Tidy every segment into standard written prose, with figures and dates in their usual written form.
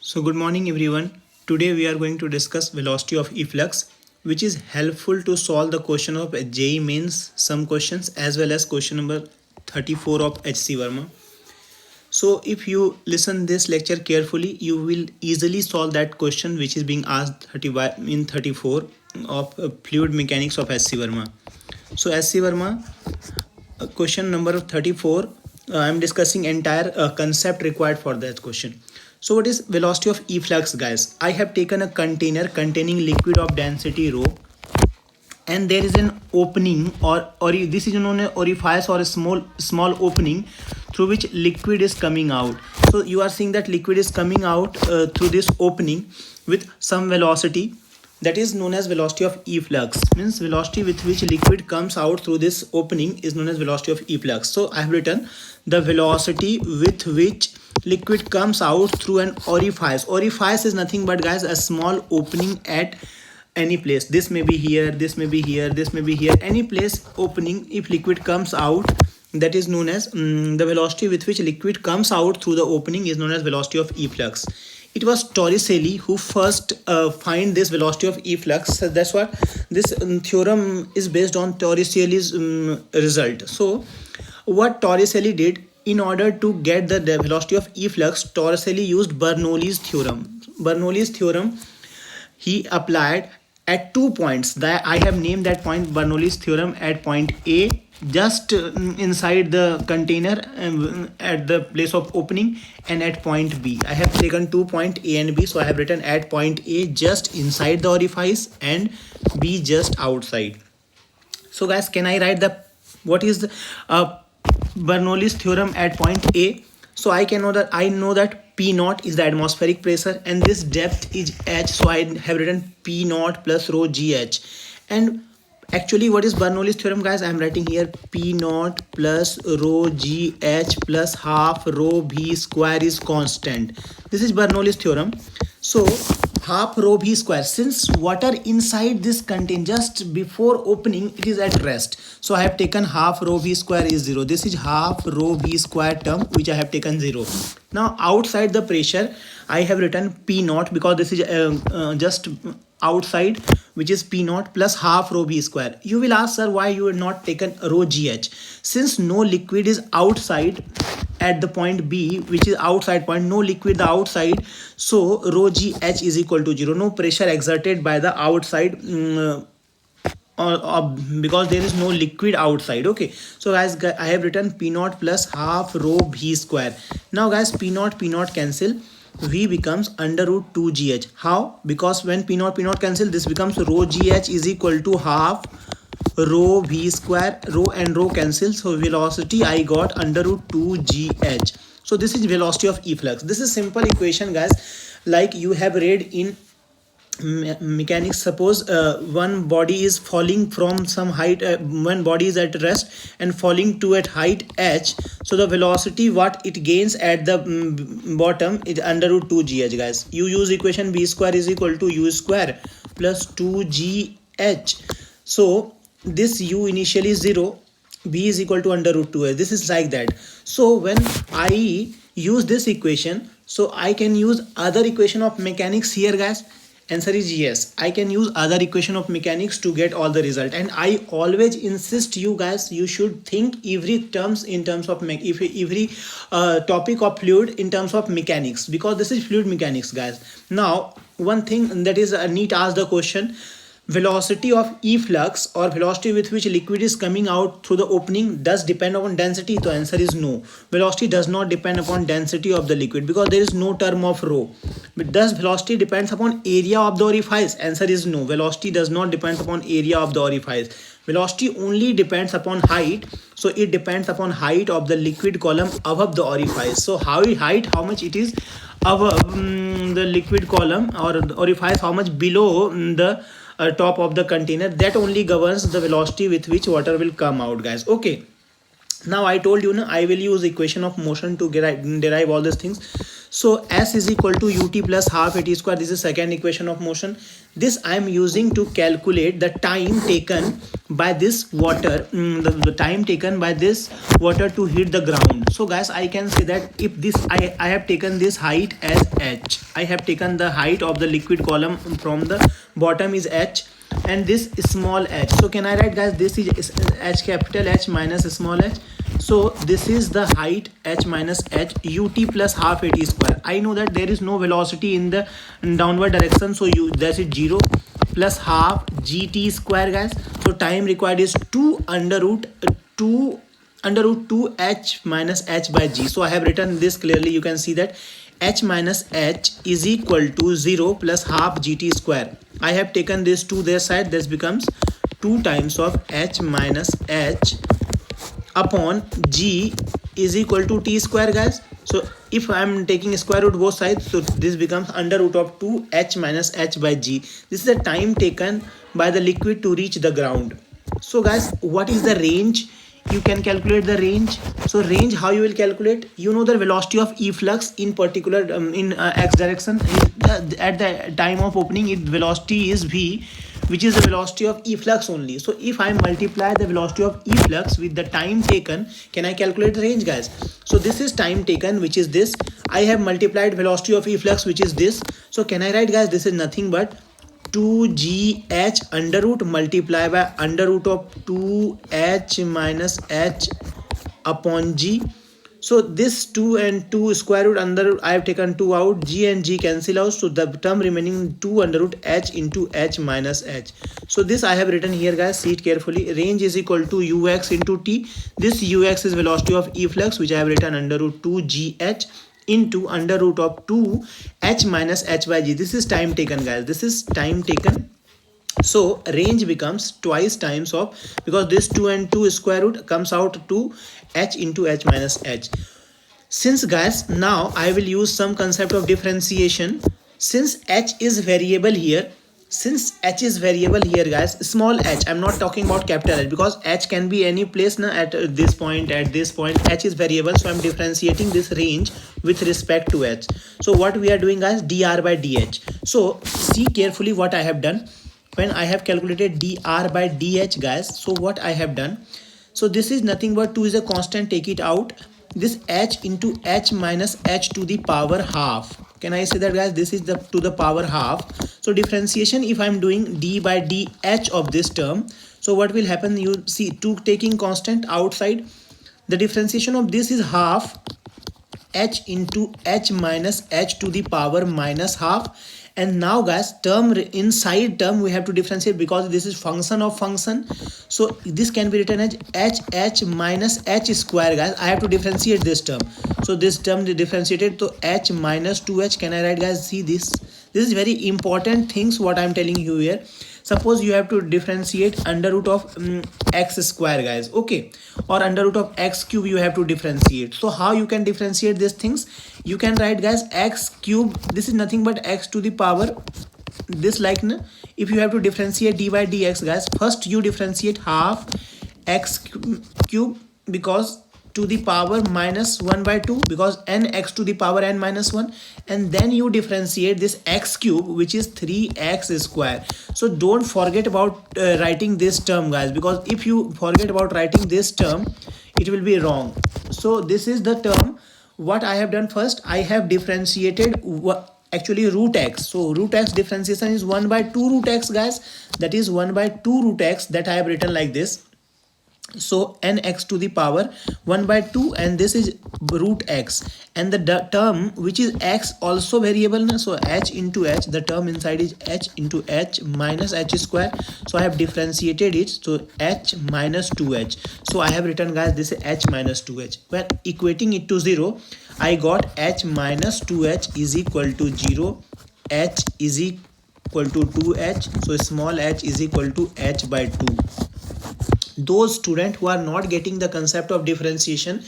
So good morning everyone. Today we are going to discuss velocity of efflux, which is helpful to solve the question of JEE mains, some questions as well as question number 34 of HC Verma. So if you listen this lecture carefully, you will easily solve that question which is being asked in 34 of fluid mechanics of HC Verma. So HC Verma, question number 34, I am discussing entire concept required for that question. So what is velocity of efflux, guys? I have taken a container containing liquid of density rho, and there is an opening or this is known as orifice or a small opening through which liquid is coming out. So you are seeing that liquid is coming out through this opening with some velocity, that is known as velocity of efflux. Means velocity with which liquid comes out through this opening is known as velocity of efflux. So I have written the velocity with which liquid comes out through an orifice. Orifice is nothing but, guys, a small opening at any place. This may be here, this may be here, this may be here, any place opening. If liquid comes out, that is known as the velocity with which liquid comes out through the opening is known as velocity of efflux. It was Torricelli who first find this velocity of efflux. So that's what this theorem is based on, Torricelli's result. So what Torricelli did, in order to get the velocity of efflux, Torricelli used Bernoulli's theorem. Bernoulli's theorem he applied at 2 points. That I have named that point Bernoulli's theorem at point A, just inside the container at the place of opening, and at point B. I have taken 2 point A and B, so I have written at point A just inside the orifice and B just outside. So guys, can I write the what is the Bernoulli's theorem at point A? So I know that P naught is the atmospheric pressure and this depth is h, so I have written P naught plus rho gh. And actually what is Bernoulli's theorem, guys? I am writing here P naught plus rho gh plus half rho v square is constant. This is Bernoulli's theorem. So half rho v square, since water inside this container just before opening it is at rest, so I have taken half rho v square is 0. This is half rho v square term which I have taken 0. Now outside the pressure I have written P naught, because this is just outside, which is P naught plus half rho v square. You will ask, sir, why you had not taken rho gh? Since no liquid is outside at the point B, which is outside point, no liquid the outside, so rho gh is equal to 0. No pressure exerted by the outside because there is no liquid outside. Okay, so guys, I have written P naught plus half rho v square. Now guys, P naught cancel, V becomes under root 2 gh. How? Because when P naught cancel, this becomes rho gh is equal to half rho v square. Rho and rho cancel, so velocity I got under root 2 gh. So this is velocity of efflux. This is simple equation, guys, like you have read in mechanics. Suppose one body is falling from some height, one body is at rest and falling to at height h, so the velocity what it gains at the bottom is under root 2 gh, guys. You use equation b square is equal to u square plus 2 gh. So this u initially is 0, b is equal to under root 2h. This is like that. So when I use this equation, so I can use other equation of mechanics here, guys. Answer is yes, I can use other equation of mechanics to get all the result. And I always insist you guys, you should think every terms in terms of every topic of fluid in terms of mechanics, because this is fluid mechanics, guys. Now one thing that is NEET asked the question, velocity of efflux or velocity with which liquid is coming out through the opening does depend upon density. The answer is no. Velocity does not depend upon density of the liquid because there is no term of rho. But does velocity depends upon area of the orifice? Answer is no. Velocity does not depend upon area of the orifice. Velocity only depends upon height. So it depends upon height of the liquid column above the orifice. So how much it is above the liquid column or the orifice, how much below the top of the container, that only governs the velocity with which water will come out, guys. Okay, now I told you, I will use equation of motion to derive all these things. So s is equal to ut plus half at square. This is second equation of motion. This I am using to calculate the time taken by this water, the time taken by this water to hit the ground. So guys, I can say that if this I have taken this height as h. I have taken the height of the liquid column from the bottom is h, and this small h. So can I write, guys, this is h capital H minus small h. So this is the height h minus h ut plus half at square. I know that there is no velocity in the downward direction, so that is 0 plus half gt square, guys. So time required is 2 under root 2 h minus h by g. So I have written this clearly. You can see that h minus h is equal to 0 plus half gt square. I have taken this to their side. This becomes 2 times of h minus h upon g is equal to t square, guys. So if I am taking square root both sides, so this becomes under root of 2 h minus h by g. This is the time taken by the liquid to reach the ground. So guys, what is the range? You can calculate the range. So range, how you will calculate? You know the velocity of efflux in particular in x direction. At the time of opening, its velocity is v, which is the velocity of efflux only. So if I multiply the velocity of efflux with the time taken, can I calculate the range, guys? So this is time taken, which is this. I have multiplied velocity of efflux, which is this. So can I write, guys, this is nothing but 2gh under root multiply by under root of 2h minus h upon g. So this 2 and 2 square root under root, I have taken 2 out, g and g cancel out, so the term remaining 2 under root h into h minus h. So this I have written here, guys, see it carefully. Range is equal to ux into t. This ux is velocity of efflux, which I have written under root 2gh into under root of 2 h minus h by g. This is time taken, guys. This is time taken. So range becomes twice times of, because this 2 and 2 square root comes out to h into h minus h. Since, guys, now I will use some concept of differentiation. Since h is variable here, guys, small h, I'm not talking about capital H, because h can be any place now, at this point, h is variable. So I'm differentiating this range with respect to h. So what we are doing, guys, dr by dh. So see carefully what I have done. When I have calculated dr by dh, guys, so what I have done, so this is nothing but 2 is a constant, take it out. This h into h minus h to the power half. Can I say that, guys? This is the to the power half. So differentiation, if I'm doing d by dh of this term, so what will happen? You see 2 taking constant outside. The differentiation of this is half h into h minus h to the power minus half. And now, guys, term inside term we have to differentiate, because this is function of function. So this can be written as h minus h square, guys. I have to differentiate this term. So this term differentiated to h minus 2h. Can I write, guys? See this. This is very important things what I am telling you here. Suppose you have to differentiate under root of x square, guys, okay, or under root of x cube you have to differentiate. So how you can differentiate these things? You can write, guys, x cube, this is nothing but x to the power this, like, if you have to differentiate d by dx, guys, first you differentiate half x cube, because to the power minus 1 by 2, because n x to the power n minus 1, and then you differentiate this x cube, which is 3x square. So don't forget about writing this term, guys, because if you forget about writing this term, it will be wrong. So this is the term. What I have done, first I have differentiated actually root x. So root x differentiation is 1 by 2 root x, guys. That is 1 by 2 root x, that I have written like this. So nx to the power 1 by 2, and this is root x, and the term which is x also variable, so h into h, the term inside is h into h minus h square. So I have differentiated it, so h minus 2h. So I have written, guys, this is h minus 2h. When equating it to 0, I got h minus 2h is equal to 0, h is equal to 2h, so small h is equal to h by 2. Those students who are not getting the concept of differentiation,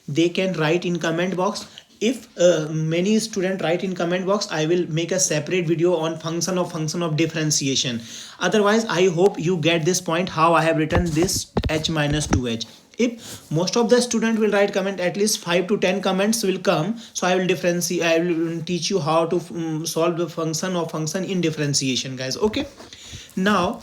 they can write in comment box. If many students write in comment box, I will make a separate video on function of differentiation. Otherwise, I hope you get this point, how I have written this h minus 2h. If most of the student will write comment, at least 5 to 10 comments will come. So I will differentiate, I will teach you how to solve the function or function in differentiation, guys. Okay, now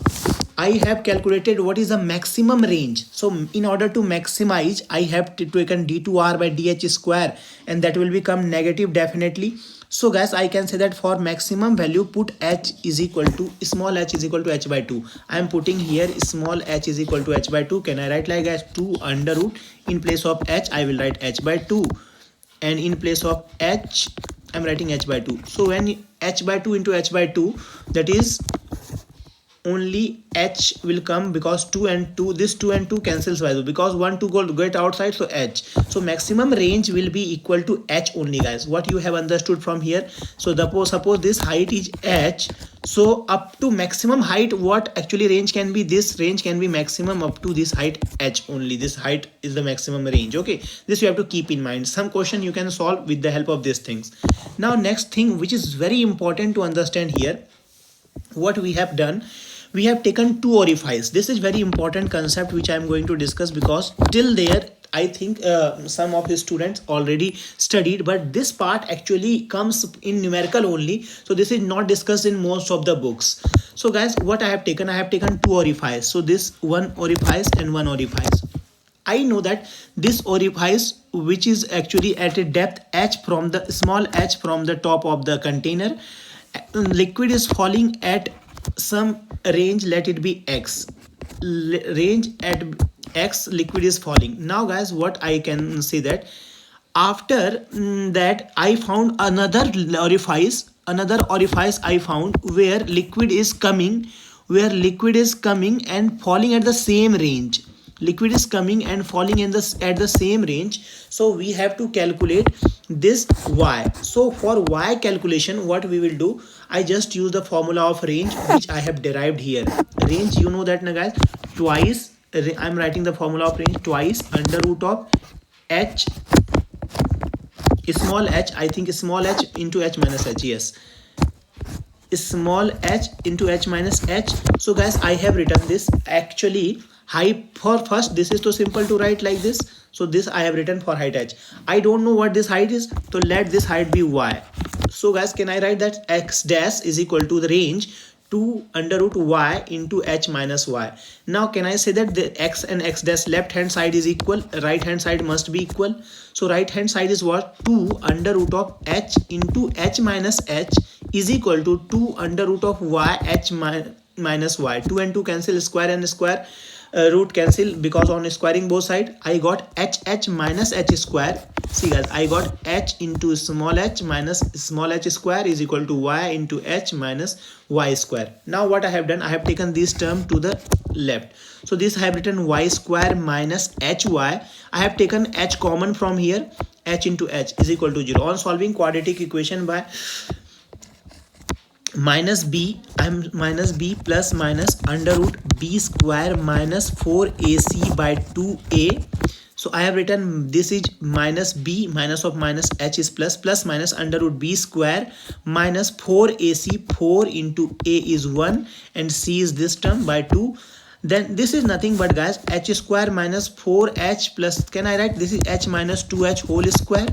I have calculated what is the maximum range. So in order to maximize, I have taken d2r by dh square, and that will become negative definitely. So guys, I can say that for maximum value, put h is equal to small h is equal to h by 2. I am putting here small h is equal to h by 2. Can I write like as 2 under root? In place of h, I will write h by 2, and in place of h, I am writing h by 2. So when h by 2 into h by 2, that is only h will come, because 2 and 2, this 2 and 2 cancels by 2, because 1 2 go get outside, so h. So maximum range will be equal to h only, guys. What you have understood from here? So suppose this height is h, so up to maximum height, what actually range can be? This range can be maximum up to this height h only. This height is the maximum range. Okay, this you have to keep in mind. Some question you can solve with the help of these things. Now next thing which is very important to understand here, what we have done, we have taken two orifices. This is very important concept which I am going to discuss, because till there I think some of the students already studied, but this part actually comes in numerical only, so this is not discussed in most of the books. So guys, what I have taken two orifices. So this one orifice and one orifice. I know that this orifice, which is actually at a depth h, from the small h from the top of the container, liquid is falling at some range, let it be x, range at x, liquid is falling. Now guys, what I can say that after that I found another orifice I found, where liquid is coming and falling at the same range. Liquid is coming and falling in at the same range. So we have to calculate this y. So for y calculation, what we will do, I just use the formula of range which I have derived here. Range, you know that na guys, twice, I'm writing the formula of range, twice under root of h, small h, I think small h into h minus h, yes, small h into h minus h. So guys, I have written this actually height for first. This is so simple to write like this. So this I have written for height h. I don't know what this height is, so let this height be y. So guys, can I write that x dash is equal to the range 2 under root y into h minus y. Now can I say that the x and x dash left hand side is equal, right hand side must be equal. So right hand side is what? 2 under root of h into h minus h is equal to 2 under root of y h minus y. 2 and 2 cancel, square and square root cancel, because on squaring both side I got h minus h square. See guys, I got h into small h minus small h square is equal to y into h minus y square. Now what I have done, I have taken this term to the left. So this I have written y square minus hy. I have taken h common from here, h into h is equal to 0. On solving quadratic equation by minus b, I'm minus b plus minus under root b square minus 4ac by 2a. So I have written this is minus b, minus of minus h is plus, plus minus under root b square minus 4ac, 4 into a is 1 and c is this term by 2. Then this is nothing but guys, h square minus 4h plus, can I write this is h minus 2h whole square,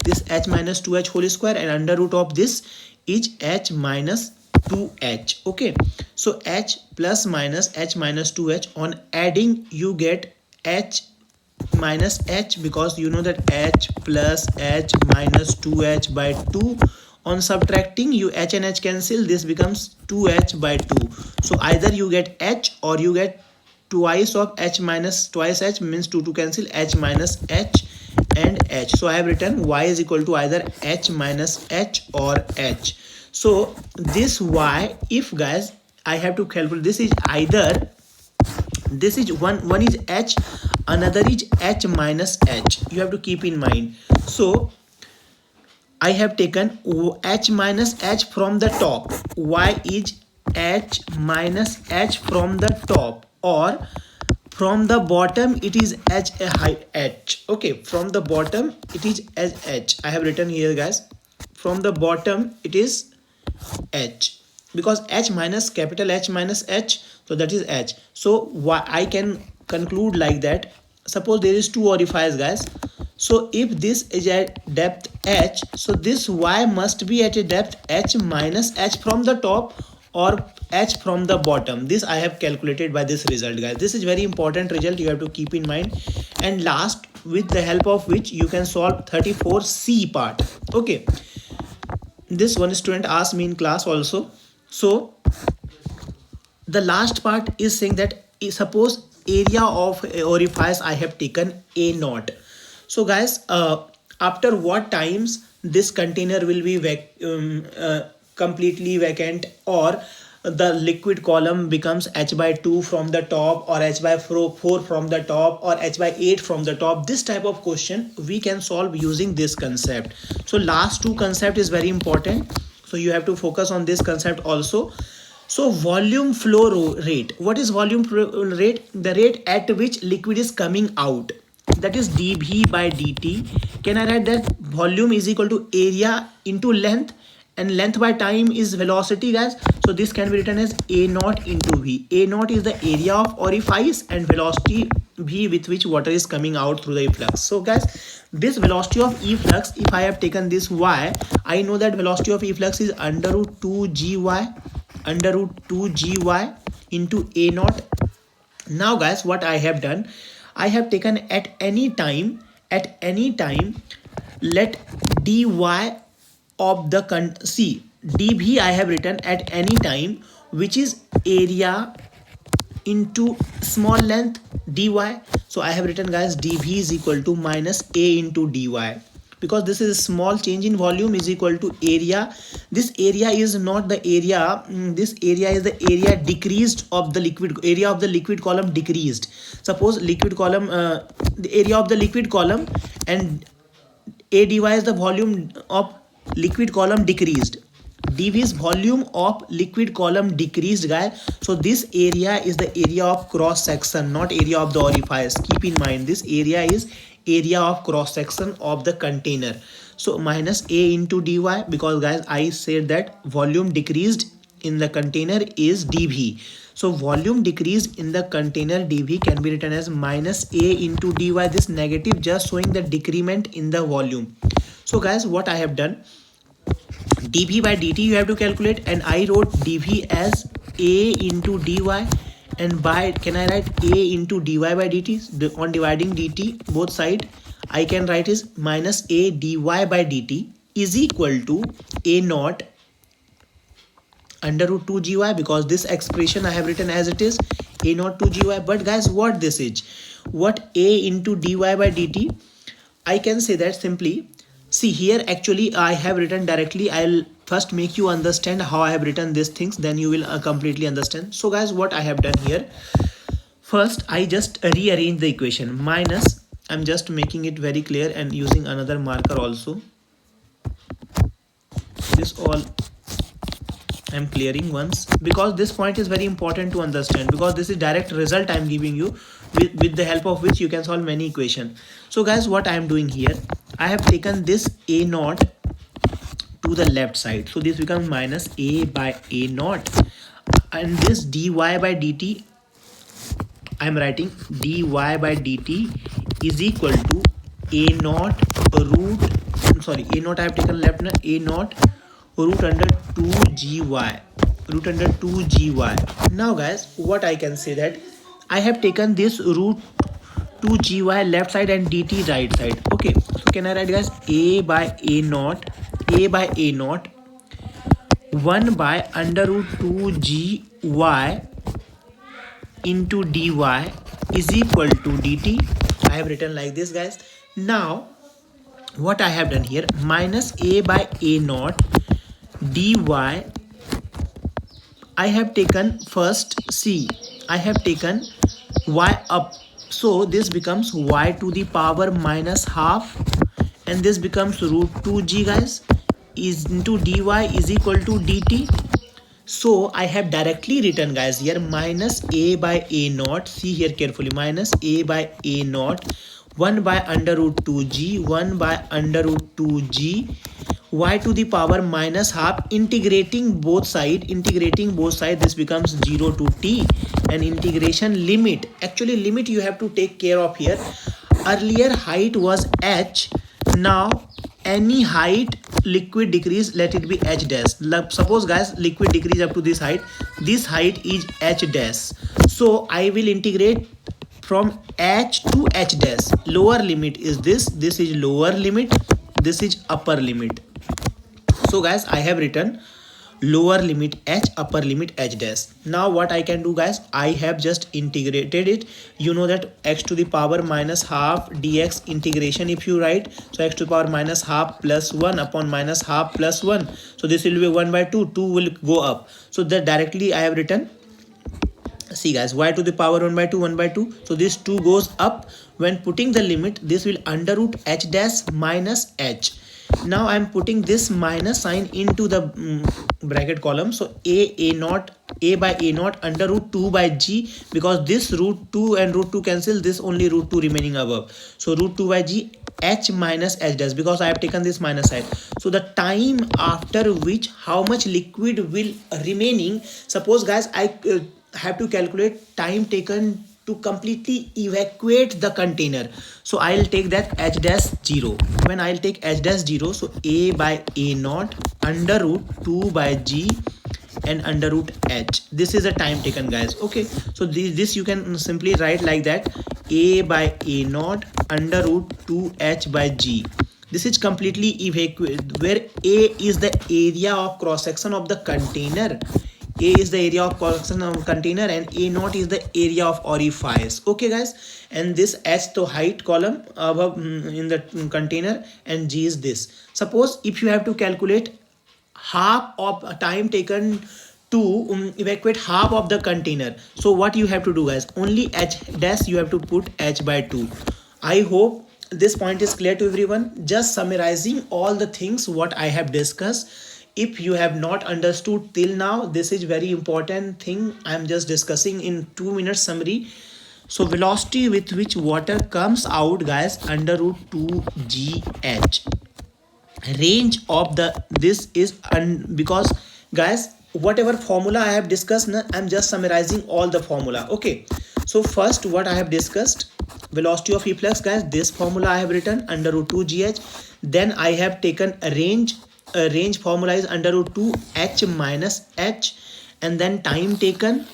this h minus 2h whole square, and under root of this is h minus 2h. Okay, so h plus minus h minus 2h, on adding you get h minus h, because you know that h plus h minus 2h by 2. On subtracting, you h and h cancel, this becomes 2h by 2. So either you get h or you get twice of h minus twice h, means 2 to cancel, h minus h and h. So I have written y is equal to either h minus h or h. So this y, if guys I have to calculate, this is either, this is one is h, another is h minus h, you have to keep in mind. So I have taken h minus h from the top, y is h minus h from the top, or from the bottom it is h a high h. Okay, from the bottom it is h. I have written here guys, from the bottom it is h, because h minus capital H minus h, so that is h. So I can conclude like that, suppose there is two orifice, guys. So if this is at depth h, so this y must be at a depth h minus h from the top or h from the bottom. This I have calculated by this result, guys. This is very important result, you have to keep in mind. And last, with the help of which you can solve 34c part. Okay, this one student asked me in class also. So the last part is saying that suppose area of orifice I have taken a naught. So guys, after what times this container will be completely vacant, or the liquid column becomes h by 2 from the top, or h by 4 from the top, or h by 8 from the top. This type of question we can solve using this concept. So last two concept is very important, so you have to focus on this concept also. So volume flow rate. What is volume flow rate? The rate at which liquid is coming out. That is dV by dt. Can I write that volume is equal to area into length, and length by time is velocity, guys. So this can be written as A naught into V. A naught is the area of orifice and velocity V with which water is coming out through the efflux. So guys, this velocity of efflux, if I have taken this y, I know that velocity of efflux is under root 2 gy into A naught. Now guys, what I have done, I have taken at any time, let dy of the dv I have written at any time, which is area into small length dy. So I have written, guys, dv is equal to minus a into dy, because this is a small change in volume is equal to area. This area is not the area, this area is the area decreased of the liquid, area of the liquid column decreased. Suppose liquid column, the area of the liquid column, and a dy is the volume of liquid column decreased. dv is volume of liquid column decreased, guys. So this area is the area of cross section, not area of the orifice. Keep in mind, this area is area of cross section of the container. So minus a into dy, because guys I said that volume decreased in the container is dv. So volume decreased in the container dv can be written as minus a into dy. This negative just showing the decrement in the volume. So guys, what I have done, dv by dt you have to calculate, and I wrote dv as a into dy, and by, can I write a into dy by dt? On dividing dt both side, I can write is minus a dy by dt is equal to a naught under root 2 gy, because this expression I have written as it is a naught 2 gy. But guys, what this is, what a into dy by dt, I can say that simply. See here, actually I have written directly. I'll first make you understand how I have written these things, then you will completely understand. So guys, what I have done here, first I just rearrange the equation. Minus, I'm just making it very clear and using another marker also. This all I'm clearing once, because this point is very important to understand, because this is direct result I'm giving you, with the help of which you can solve many equation. So guys, what I am doing here, I have taken this a naught to the left side, so this becomes minus a by a naught, and this dy by dt, I am writing dy by dt is equal to a naught root, a naught I have taken left, a naught root under 2 gy. Now guys, what I can say that I have taken this root 2 gy left side and dt right side. Okay, so can I write, guys, a by a naught 1 by under root 2 gy into dy is equal to dt. I have written like this, guys. Now what I have done here, minus a by a naught dy, I have taken first, I have taken y up, so this becomes y to the power minus half, and this becomes root 2g, guys, is into dy is equal to dt. So I have directly written, guys, here minus a by a naught, see here carefully, minus a by a naught 1 by under root 2g, 1 by under root 2g y to the power minus half, integrating both side, this becomes 0 to t, and integration limit, actually limit you have to take care of here. Earlier height was h, now any height liquid decrease, let it be h dash. Suppose guys liquid decrease up to this height is h dash, so I will integrate from h to h dash. Lower limit is this is lower limit, this is upper limit. So guys I have written lower limit h, upper limit h dash. Now what I can do guys, I have just integrated it. You know that x to the power minus half dx integration if you write, so x to the power minus half plus 1 upon minus half plus 1, so this will be 1 by 2, 2 will go up, so that directly I have written, see guys, y to the power 1 by 2, 1 by 2, so this 2 goes up. When putting the limit, this will under root h dash minus h. Now I am putting this minus sign into the bracket column, so a naught, a by a naught under root 2 by g, because this root 2 and root 2 cancel, this only root 2 remaining above, so root 2 by g h minus h dash, because I have taken this minus side. So the time after which how much liquid will remaining, suppose guys I have to calculate time taken to completely evacuate the container, so I'll take that h dash 0. When I'll take h dash 0, so a by a naught under root 2 by g and under root h, this is the time taken guys. Okay, so this you can simply write like that, a by a naught under root 2h by g. This is completely evacuated, where a is the area of cross section of the container, a is the area of cross-section of container, and a naught is the area of orifice. Okay guys, and this h to height column above in the container, and g is this. Suppose if you have to calculate half of time taken to evacuate half of the container, so what you have to do guys, only h dash you have to put h by 2. I hope this point is clear to everyone. Just summarizing all the things what I have discussed. If you have not understood till now, this is very important thing I am just discussing in 2 minutes summary. So velocity with which water comes out guys under root 2 gh. Range of the this is because guys whatever formula I have discussed, I'm just summarizing all the formula. Okay, so first what I have discussed, velocity of efflux guys, this formula I have written under root 2 gh. Then I have taken a range formula is under root 2 h minus h, and then time taken,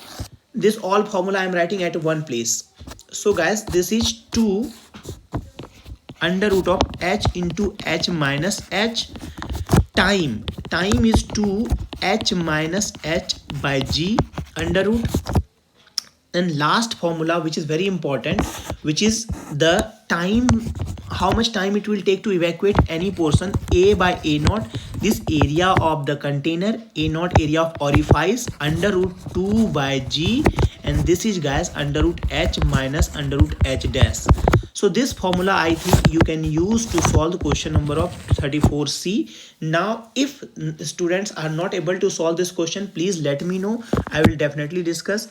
this all formula I am writing at one place. So guys this is 2 under root of h into h minus h. Time is 2 h minus h by g under root. And last formula which is very important, which is the time, how much time it will take to evacuate any portion, a by a naught, this area of the container, a naught area of orifice under root 2 by g, and this is guys under root h minus under root h dash. So this formula I think you can use to solve the question number of 34C. Now if students are not able to solve this question, please let me know, I will definitely discuss.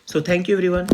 So thank you everyone.